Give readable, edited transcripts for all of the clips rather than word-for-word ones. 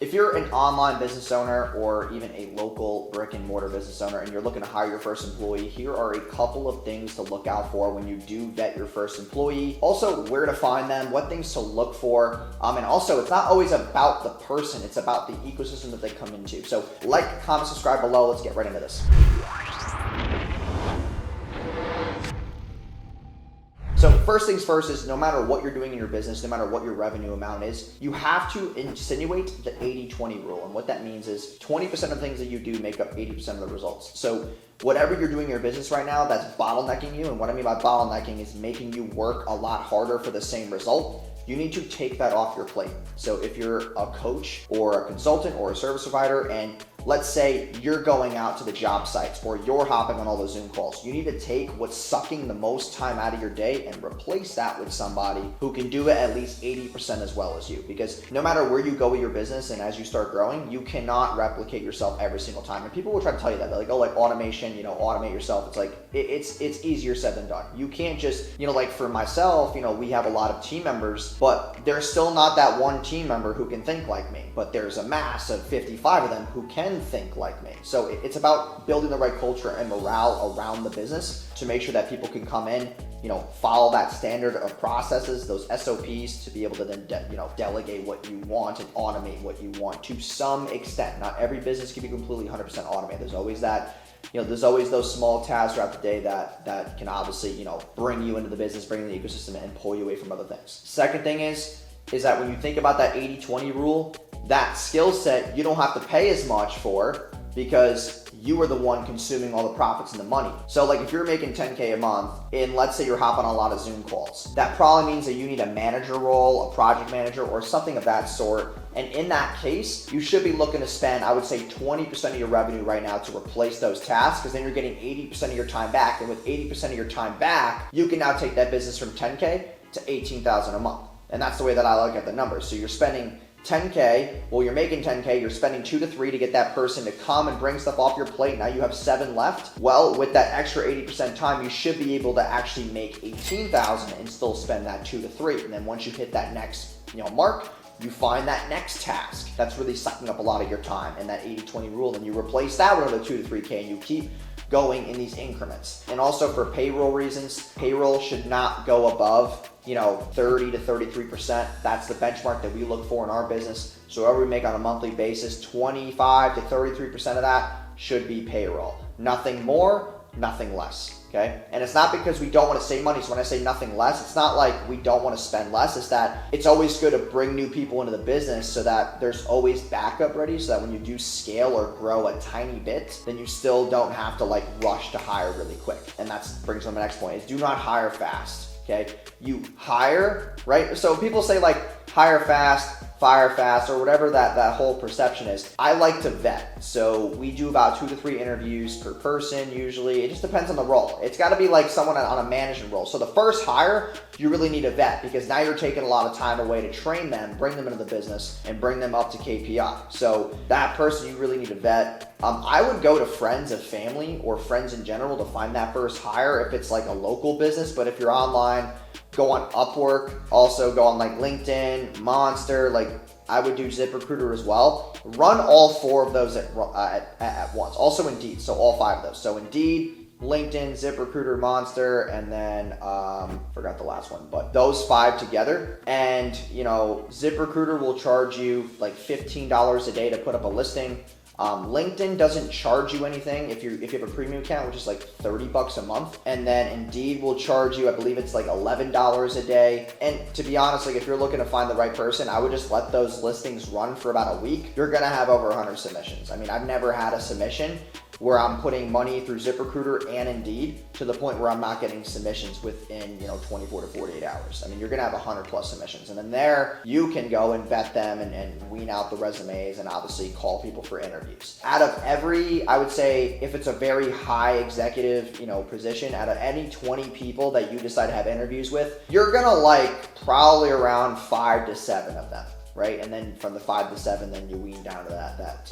If you're an online business owner or even a local brick and mortar business owner and you're looking to hire your first employee, here are a couple of things to look out for when you do vet your first employee. Also, where to find them, what things to look for. And also, it's not always about the person, it's about the ecosystem that they come into. So like, comment, subscribe below. Let's get right into this. So first things first is no matter what you're doing in your business, no matter what your revenue amount is, you have to insinuate the 80-20 rule. And what that means is 20% of things that you do make up 80% of the results. So whatever you're doing in your business right now that's bottlenecking you, and what I mean by bottlenecking is making you work a lot harder for the same result, you need to take that off your plate. So if you're a coach or a consultant or a service provider, and let's say you're going out to the job sites or you're hopping on all the Zoom calls, you need to take what's sucking the most time out of your day and replace that with somebody who can do it at least 80% as well as you. Because no matter where you go with your business and as you start growing, you cannot replicate yourself every single time. And people will try to tell you that. They're like, oh, like automation, automate yourself. It's like, it's easier said than done. You can't just, like for myself, we have a lot of team members, but there's still not that one team member who can think like me. But there's a mass of 55 of them who can think like me. So it's about building the right culture and morale around the business to make sure that people can come in, follow that standard of processes, those SOPs, to be able to then delegate what you want and automate what you want to some extent. Not every business can be completely 100% automated. There's always that. There's always those small tasks throughout the day that can obviously, bring you into the business, bring in the ecosystem, and pull you away from other things. Second thing is that when you think about that 80-20 rule, that skill set you don't have to pay as much for because you are the one consuming all the profits and the money. So like if you're making 10K a month and let's say you're hopping on a lot of Zoom calls, that probably means that you need a manager role, a project manager, or something of that sort. And in that case, you should be looking to spend, I would say 20% of your revenue right now to replace those tasks, because then you're getting 80% of your time back. And with 80% of your time back, you can now take that business from 10K to 18,000 a month. And that's the way that I look at the numbers. So you're spending 10K, well, you're making 10K, you're spending 2 to 3 to get that person to come and bring stuff off your plate. Now you have 7 left. Well, with that extra 80% time, you should be able to actually make 18,000 and still spend that 2 to 3. And then once you hit that next, mark, you find that next task that's really sucking up a lot of your time and that 80-20 rule, and you replace that with another 2 to 3K, and you keep going in these increments. And also for payroll reasons, payroll should not go above 30 to 33%. That's the benchmark that we look for in our business. So whatever we make on a monthly basis, 25 to 33% of that should be payroll. Nothing more, nothing less. Okay? And it's not because we don't want to save money. So when I say nothing less, it's not like we don't want to spend less. It's that it's always good to bring new people into the business so that there's always backup ready, so that when you do scale or grow a tiny bit, then you still don't have to rush to hire really quick. And that brings me to the next point, is do not hire fast. Okay, you hire, right? So people say hire fast, fire fast, or whatever that whole perception is. I like to vet. So we do about 2 to 3 interviews per person usually. It just depends on the role. It's got to be like someone on a management role. So the first hire, you really need a vet, because now you're taking a lot of time away to train them, bring them into the business, and bring them up to KPI. So that person you really need to vet. I would go to friends of family or friends in general to find that first hire if it's like a local business. But if you're online, go on Upwork, also go on LinkedIn, Monster, I would do ZipRecruiter as well. Run all 4 of those at once. Also Indeed, so all 5 of those. So Indeed, LinkedIn, ZipRecruiter, Monster, and then forgot the last one, but those 5 together. And ZipRecruiter will charge you $15 a day to put up a listing. LinkedIn doesn't charge you anything if you have a premium account, which is $30 a month. And then Indeed will charge you, I believe it's $11 a day. And to be honest, if you're looking to find the right person, I would just let those listings run for about a week. You're gonna have over 100 submissions. I mean, I've never had a submission where I'm putting money through ZipRecruiter and Indeed to the point where I'm not getting submissions within 24 to 48 hours. I mean, you're gonna have 100+ submissions, and then there you can go and vet them and wean out the resumes and obviously call people for interviews. Out of every, I would say, if it's a very high executive position, out of any 20 people that you decide to have interviews with, you're gonna probably around 5 to 7 of them. Right? And then from the 5 to 7, then you wean down to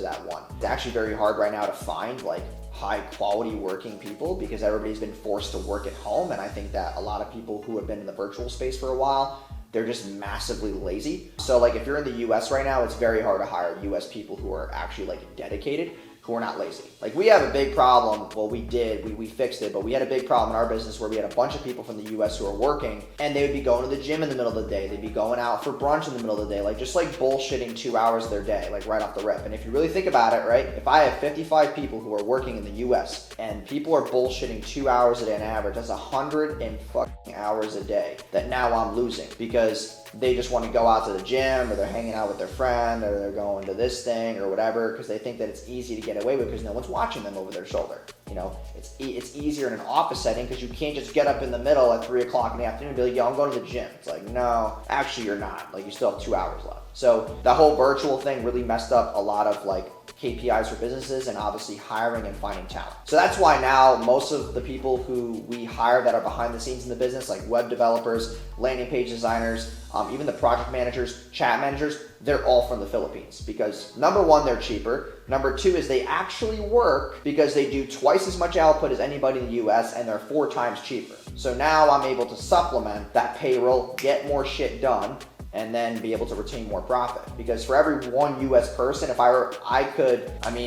that one. It's actually very hard right now to find high quality working people because everybody's been forced to work at home. And I think that a lot of people who have been in the virtual space for a while they're just massively lazy. So like if you're in the US right now, it's very hard to hire US people who are actually like dedicated, who are not lazy. Like we have a big problem, well we fixed it, but we had a big problem in our business where we had a bunch of people from the US who are working and they would be going to the gym in the middle of the day, they'd be going out for brunch in the middle of the day, like just like bullshitting 2 hours of their day, like right off the rip. And if you really think about it, right, if I have 55 people who are working in the US and people are bullshitting 2 hours a day on average, that's 100 fucking hours a day that now I'm losing because they just want to go out to the gym or they're hanging out with their friend or they're going to this thing or whatever because they think that it's easy to get away with because no one's watching them over their shoulder. You know, it's easier in an office setting because you can't just get up in the middle at 3 o'clock in the afternoon and be like, yo, I'm going to the gym. It's like, no, actually you're not. Like you still have 2 hours left. So the whole virtual thing really messed up a lot of like KPIs for businesses and obviously hiring and finding talent. So that's why now most of the people who we hire that are behind the scenes in the business, like web developers, landing page designers, even the project managers, chat managers, they're all from the Philippines because number one, they're cheaper. Number two is they actually work because they do twice as much output as anybody in the US and they're 4 times cheaper. So now I'm able to supplement that payroll, get more shit done, and then be able to retain more profit. Because for every one US person, if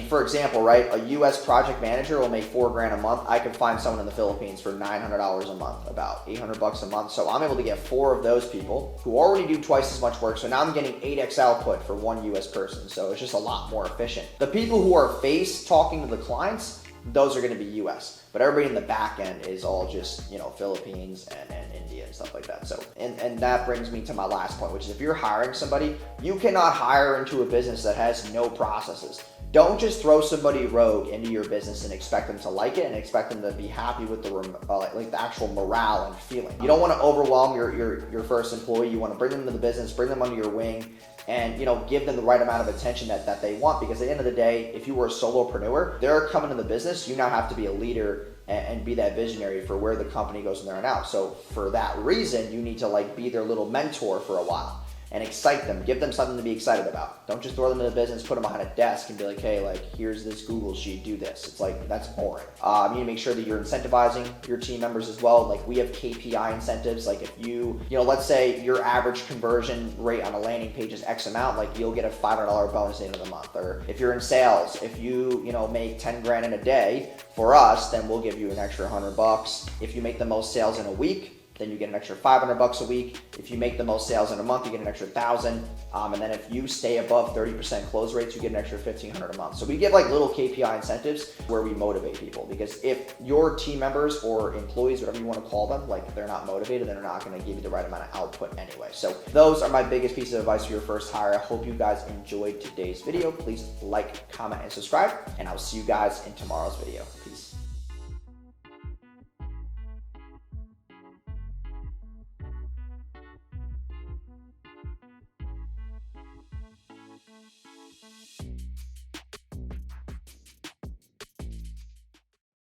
for example, right, a US project manager will make $4 grand a month. I could find someone in the Philippines for $900 a month, about $800 a month. So I'm able to get 4 of those people who already do twice as much work. So now I'm getting 8x output for one US person. So it's just a lot more efficient. The people who are face talking to the clients, those are gonna be US. But everybody in the back end is all just, you know, Philippines and India and stuff like that. So, and that brings me to my last point, which is if you're hiring somebody, you cannot hire into a business that has no processes. Don't just throw somebody rogue into your business and expect them to like it and expect them to be happy with the actual morale and feeling. You don't want to overwhelm your first employee. You want to bring them into the business, bring them under your wing, and give them the right amount of attention that they want. Because at the end of the day, if you were a solopreneur, they're coming to the business. You now have to be a leader and be that visionary for where the company goes from there on out. So for that reason, you need to be their little mentor for a while and excite them, give them something to be excited about. Don't just throw them in the business, put them behind a desk and be like, hey, here's this Google sheet, do this. It's that's boring. You need to make sure that you're incentivizing your team members as well. We have KPI incentives. If you let's say your average conversion rate on a landing page is X amount, you'll get a $500 bonus at the end of the month. Or if you're in sales, if you make 10 grand in a day for us, then we'll give you an extra $100. If you make the most sales in a week, then you get an extra $500 a week. If you make the most sales in a month, you get an extra $1,000. And then if you stay above 30% close rates, you get an extra $1,500 a month. So we give little KPI incentives where we motivate people, because if your team members or employees, whatever you want to call them, they're not motivated, then they're not going to give you the right amount of output anyway. So those are my biggest pieces of advice for your first hire. I hope you guys enjoyed today's video. Please like, comment, and subscribe, and I'll see you guys in tomorrow's video. Peace.